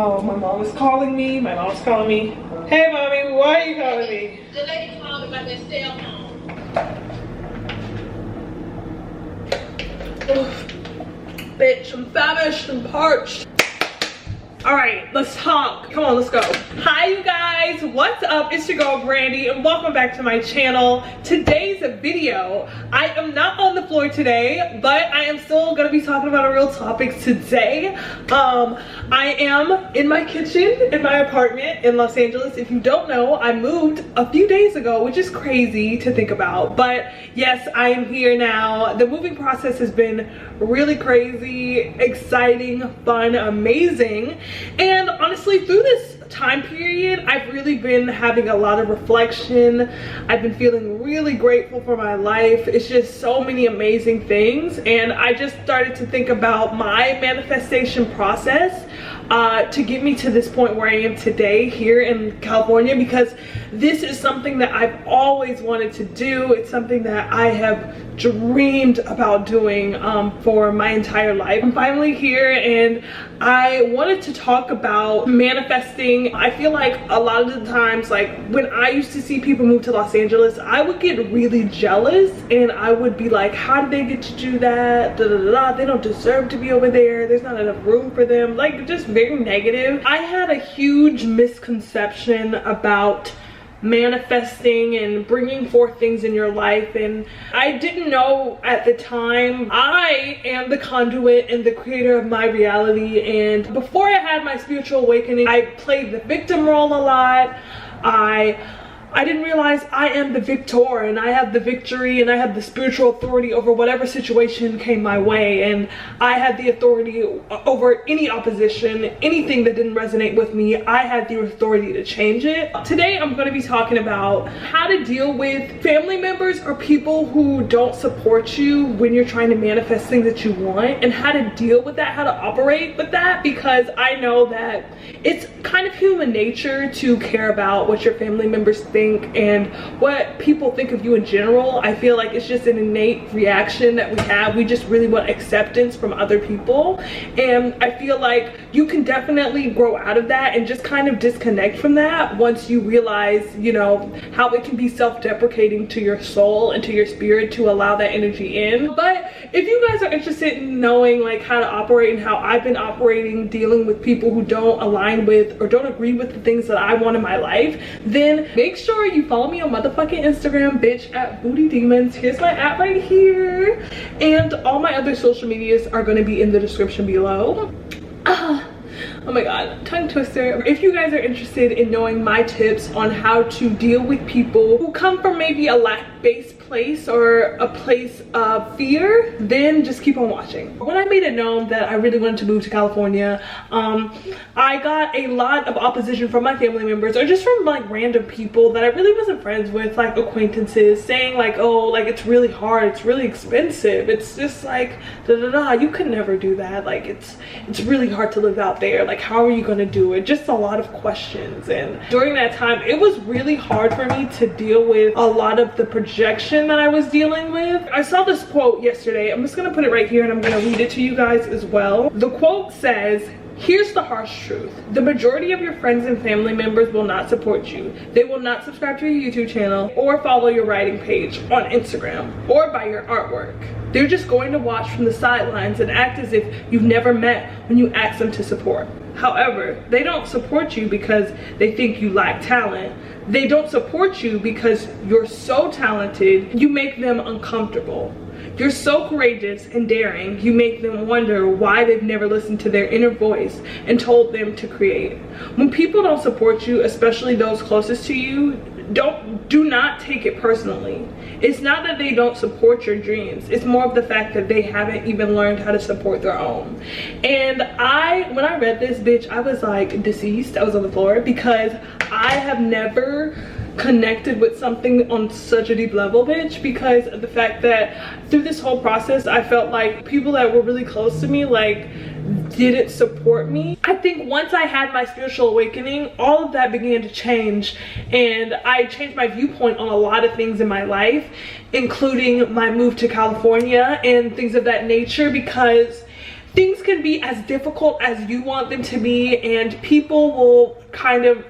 Oh, my mom is calling me. My mom's calling me. Hey, mommy, why are you calling me? The lady called about that cell phone. Bitch, I'm famished and parched. All right, let's talk. Come on, let's go. Hi, you guys. What's up? It's your girl, Brandi, and welcome back to my channel. Today's video, I am not on the floor today, but I am still gonna be talking about a real topic today. I am in my kitchen in my apartment in Los Angeles. If you don't know, I moved a few days ago, which is crazy to think about. But yes, I am here now. The moving process has been really crazy, exciting, fun, amazing. And honestly, through this time period, I've really been having a lot of reflection. I've been feeling really grateful for my life. It's just so many amazing things, and I just started to think about my manifestation process to get me to this point where I am today here in California, because this is something that I've always wanted to do. It's something that I have dreamed about doing for my entire life. I'm finally here, and I wanted to talk about manifesting. I feel like a lot of the times, like when I used to see people move to Los Angeles, I would get really jealous, and I would be like, how did they get to do that? Da, da, da, da. They don't deserve to be over there. There's not enough room for them. Like, just very negative. I had a huge misconception about manifesting and bringing forth things in your life, and I didn't know at the time I am the conduit and the creator of my reality. And before I had my spiritual awakening, I played the victim role a lot. I didn't realize I am the victor, and I have the victory, and I have the spiritual authority over whatever situation came my way, and I had the authority over any opposition, anything that didn't resonate with me. I had the authority to change it. Today I'm going to be talking about how to deal with family members or people who don't support you when you're trying to manifest things that you want, and how to deal with that, how to operate with that, because I know that it's kind of human nature to care about what your family members think and what people think of you in general. I feel like it's just an innate reaction that we have. We just really want acceptance from other people, and I feel like you can definitely grow out of that and just kind of disconnect from that once you realize, you know, how it can be self-deprecating to your soul and to your spirit to allow that energy in. But if you guys are interested in knowing like how to operate and how I've been operating dealing with people who don't align with or don't agree with the things that I want in my life, then make sure you follow me on motherfucking Instagram, bitch, at Booty Demons. Here's my app right here, and all my other social medias are going to be in the description below. Oh my god, tongue twister. If you guys are interested in knowing my tips on how to deal with people who come from maybe a lack-based place or a place of fear, then just keep on watching. When I made it known that I really wanted to move to California, I got a lot of opposition from my family members, or just from like random people that I really wasn't friends with, like acquaintances, saying like, oh, like it's really hard, it's really expensive, it's just like da da da, you could never do that, like it's really hard to live out there, like how are you gonna do it? Just a lot of questions. And during that time, it was really hard for me to deal with a lot of the projection that I was dealing with. I saw this quote yesterday. I'm just gonna put it right here, and I'm gonna read it to you guys as well. The quote says, "Here's the harsh truth. The majority of your friends and family members will not support you. They will not subscribe to your YouTube channel or follow your writing page on Instagram or buy your artwork. They're just going to watch from the sidelines and act as if you've never met when you ask them to support. However, they don't support you because they think you lack talent. They don't support you because you're so talented, you make them uncomfortable. You're so courageous and daring, you make them wonder why they've never listened to their inner voice and told them to create. When people don't support you, especially those closest to you, do not take it personally. It's not that they don't support your dreams. It's more of the fact that they haven't even learned how to support their own." And when I read this, bitch, I was like deceased. I was on the floor, because I have never connected with something on such a deep level, bitch, because of the fact that through this whole process, I felt like people that were really close to me, like, didn't support me. I think once I had my spiritual awakening, all of that began to change, and I changed my viewpoint on a lot of things in my life, including my move to California and things of that nature, because things can be as difficult as you want them to be, and people will kind of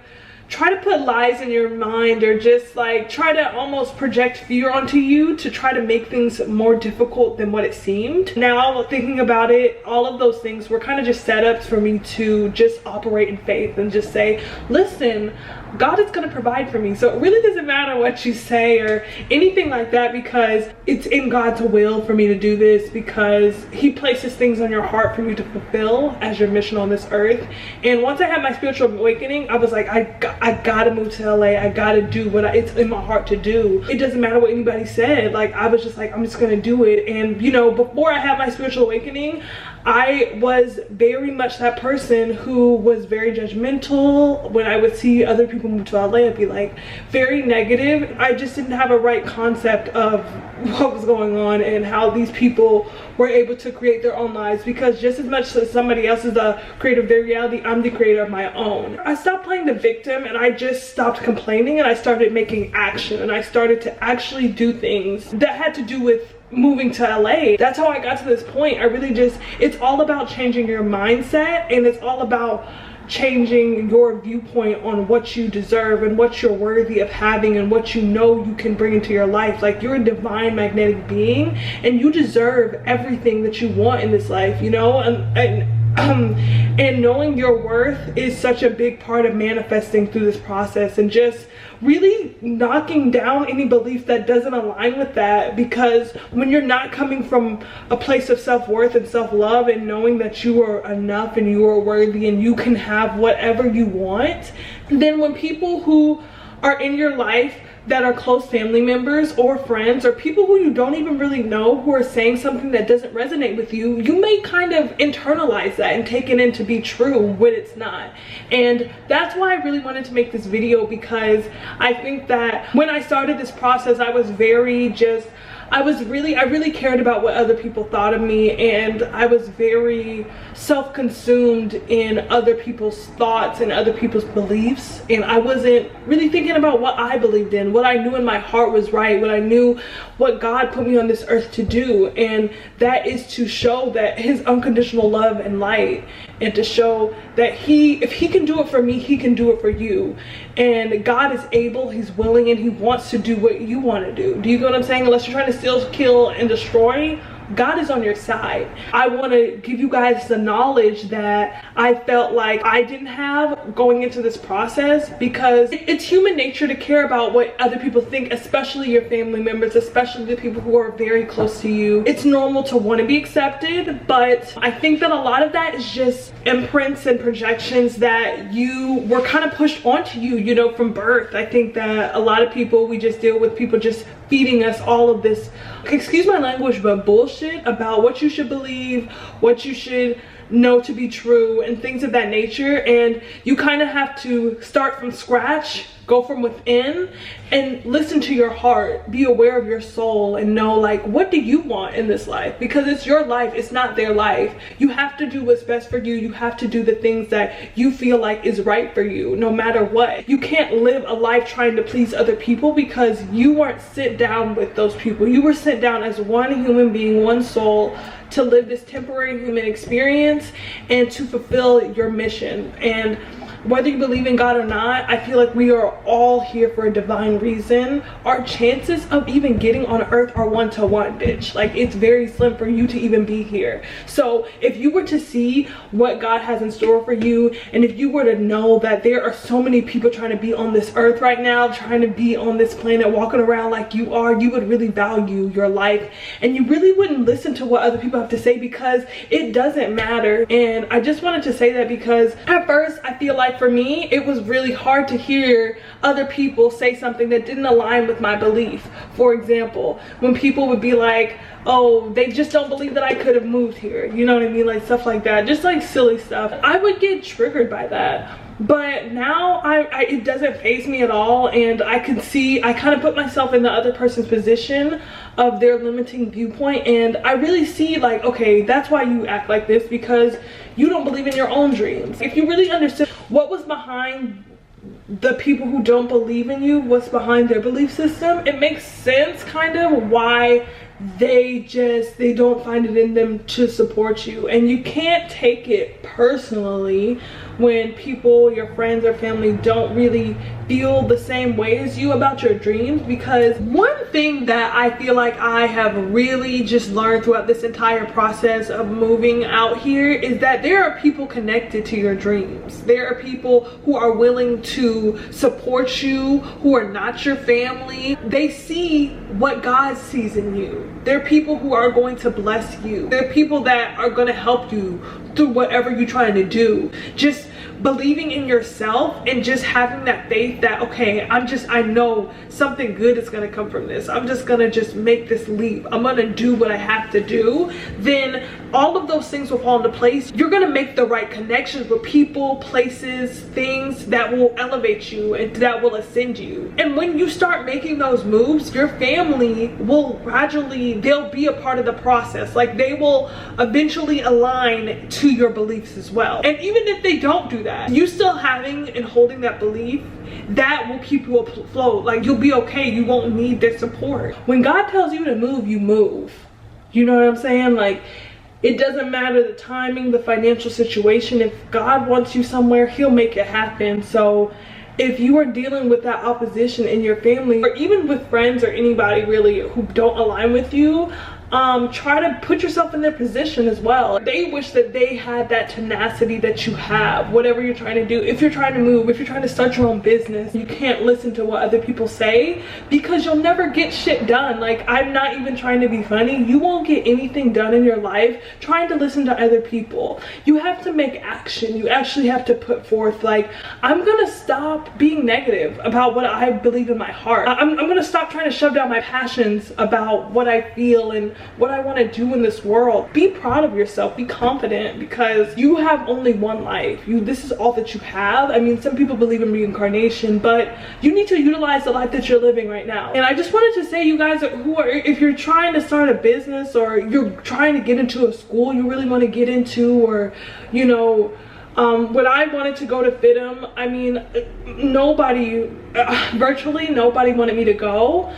try to put lies in your mind, or just like try to almost project fear onto you to try to make things more difficult than what it seemed. Now thinking about it, all of those things were kind of just setups for me to just operate in faith and just say, listen, God is going to provide for me. So it really doesn't matter what you say or anything like that, because it's in God's will for me to do this, because he places things on your heart for you to fulfill as your mission on this earth. And once I had my spiritual awakening, I was like, I gotta move to LA. I gotta do what it's in my heart to do. It doesn't matter what anybody said. Like, I was just like, I'm just gonna do it. And you know, before I had my spiritual awakening, I was very much that person who was very judgmental. When I would see other people move to LA, I'd be like very negative. I just didn't have a right concept of what was going on and how these people were able to create their own lives, because just as much as somebody else is the creator of their reality, I'm the creator of my own. I stopped playing the victim, and I just stopped complaining, and I started making action, and I started to actually do things that had to do with moving to LA. That's how I got to this point. I really just, it's all about changing your mindset, and it's all about changing your viewpoint on what you deserve and what you're worthy of having and what you know you can bring into your life. Like, you're a divine magnetic being, and you deserve everything that you want in this life, you know. And knowing your worth is such a big part of manifesting through this process, and just really knocking down any belief that doesn't align with that. Because when you're not coming from a place of self-worth and self-love, and knowing that you are enough and you are worthy and you can have whatever you want, then when people who are in your life that are close family members or friends, or people who you don't even really know, who are saying something that doesn't resonate with you, you may kind of internalize that and take it in to be true when it's not. And that's why I really wanted to make this video, because I think that when I started this process, I was very just, I really cared about what other people thought of me, and I was very self-consumed in other people's thoughts and other people's beliefs, and I wasn't really thinking about what I believed in, what I knew in my heart was right, what I knew what God put me on this earth to do, and that is to show that his unconditional love and light, and to show that if he can do it for me, he can do it for you. And God is able, he's willing, and he wants to do what you want to do. Do you get what I'm saying? Unless you're trying to steal, kill, and destroy, God is on your side. I want to give you guys the knowledge that I felt like I didn't have going into this process, because it's human nature to care about what other people think, especially your family members, especially the people who are very close to you. It's normal to want to be accepted, but I think that a lot of that is just imprints and projections that you were kind of pushed onto you, you know, from birth. I think that a lot of people, we just deal with people just feeding us all of this, excuse my language, but bullshit about what you should believe, what you should know to be true, and things of that nature. And you kind of have to start from scratch, go from within, and listen to your heart, be aware of your soul, and know, like, what do you want in this life? Because it's your life, it's not their life. You have to do what's best for you. You have to do the things that you feel like is right for you, no matter what. You can't live a life trying to please other people, because you weren't sit down with those people. You were sent down as one human being, one soul, to live this temporary human experience and to fulfill your mission. And whether you believe in God or not, I feel like we are all here for a divine reason. Our chances of even getting on earth are 1 to 1, bitch. Like, it's very slim for you to even be here. So if you were to see what God has in store for you, and if you were to know that there are so many people trying to be on this earth right now, trying to be on this planet, walking around like you are, you would really value your life, and you really wouldn't listen to what other people have to say, because it doesn't matter. And I just wanted to say that, because at first I feel like for me, it was really hard to hear other people say something that didn't align with my belief. For example, when people would be like, oh, they just don't believe that I could have moved here, you know what I mean, like stuff like that, just like silly stuff. I would get triggered by that. But now it doesn't faze me at all, and I can see, I kind of put myself in the other person's position of their limiting viewpoint, and I really see, like, okay, that's why you act like this, because you don't believe in your own dreams. If you really understood what was behind the people who don't believe in you, what's behind their belief system, it makes sense kind of why they don't find it in them to support you. And you can't take it personally when people, your friends or family, don't really feel the same way as you about your dreams. Because one thing that I feel like I have really just learned throughout this entire process of moving out here is that there are people connected to your dreams. There are people who are willing to support you, who are not your family. They see what God sees in you. There are people who are going to bless you. There are people that are going to help you through whatever you're trying to do. Just believing in yourself and just having that faith that, okay, I know something good is going to come from this. I'm just going to just make this leap. I'm going to do what I have to do. Then all of those things will fall into place. You're going to make the right connections with people, places, things that will elevate you and that will ascend you. And when you start making those moves, your family will gradually, they'll be a part of the process. Like, they will eventually align to your beliefs as well. And even if they don't do that, you still having and holding that belief, that will keep you afloat. Like, you'll be okay. You won't need their support. When God tells you to move, you move. You know what I'm saying? Like, it doesn't matter the timing, the financial situation. If God wants you somewhere, he'll make it happen. So if you are dealing with that opposition in your family, or even with friends or anybody really who don't align with you, try to put yourself in their position as well. They wish that they had that tenacity that you have, whatever you're trying to do. If you're trying to move, if you're trying to start your own business, you can't listen to what other people say, because you'll never get shit done. Like, I'm not even trying to be funny. You won't get anything done in your life trying to listen to other people. You have to make action. You actually have to put forth, like, I'm gonna stop being negative about what I believe in my heart. I'm gonna stop trying to shove down my passions about what I feel and what I want to do in this world. Be proud of yourself. Be confident, because you have only one life. This is all that you have. I mean, some people believe in reincarnation, but you need to utilize the life that you're living right now. And I just wanted to say, you guys if you're trying to start a business, or you're trying to get into a school you really want to get into, or you know, when I wanted to go to FITM, I mean, virtually nobody wanted me to go,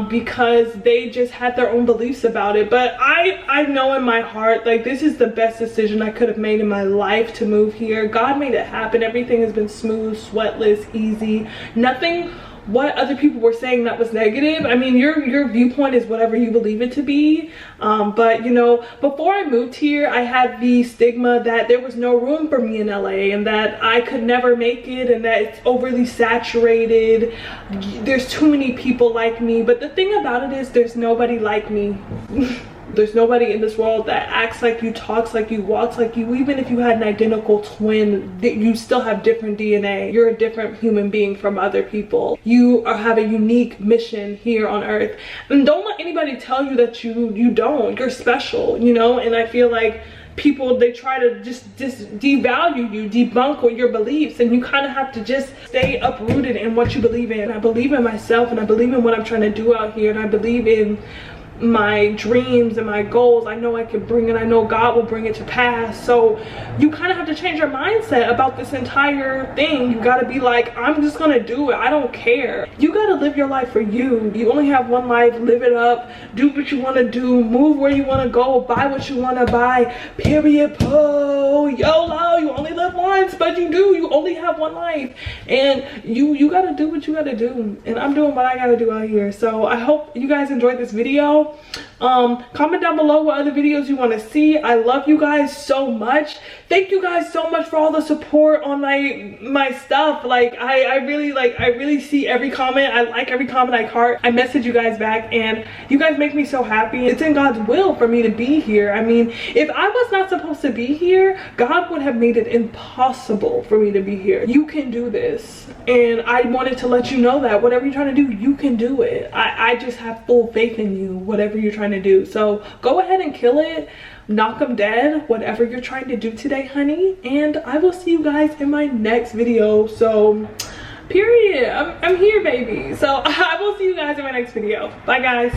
because they just had their own beliefs about it. But I know in my heart, like, this is the best decision I could have made in my life to move here. God made it happen. Everything has been smooth, sweatless, easy. Nothing what other people were saying that was negative. I mean, your viewpoint is whatever you believe it to be. But you know, before I moved here, I had the stigma that there was no room for me in LA, and that I could never make it, and that it's overly saturated. There's too many people like me. But the thing about it is, there's nobody like me. There's nobody in this world that acts like you, talks like you, walks like you. Even if you had an identical twin, you still have different DNA. You're a different human being from other people. You have a unique mission here on earth. And don't let anybody tell you that you don't. You're special, you know? And I feel like people, they try to just devalue you, debunk your beliefs, and you kind of have to just stay uprooted in what you believe in. I believe in myself, and I believe in what I'm trying to do out here, and I believe in my dreams and my goals. I know I can bring it. I know God will bring it to pass. So you kind of have to change your mindset about this entire thing. You got to be like, I'm just gonna do it. I don't care. You got to live your life for you. You only have one life. Live it up. Do what you want to do. Move where you want to go. Buy what you want to buy. Period. Po. YOLO. You only live once, but you only have one life, and you got to do what you got to do. And I'm doing what I got to do out here. So I hope you guys enjoyed this video. Comment down below what other videos you want to see. I love you guys so much. Thank you guys so much for all the support on my stuff. Like, I really see every comment. I like every comment. I heart. I message you guys back, and you guys make me so happy. It's in God's will for me to be here. I mean, if I was not supposed to be here, God would have made it impossible for me to be here. You can do this, and I wanted to let you know that whatever you're trying to do, you can do it. I just have full faith in you, whatever you're trying to do. So go ahead and kill it. Knock them dead, whatever you're trying to do today, honey. And I will see you guys in my next video. So period. I'm here, baby. So I will see you guys in my next video. Bye, guys.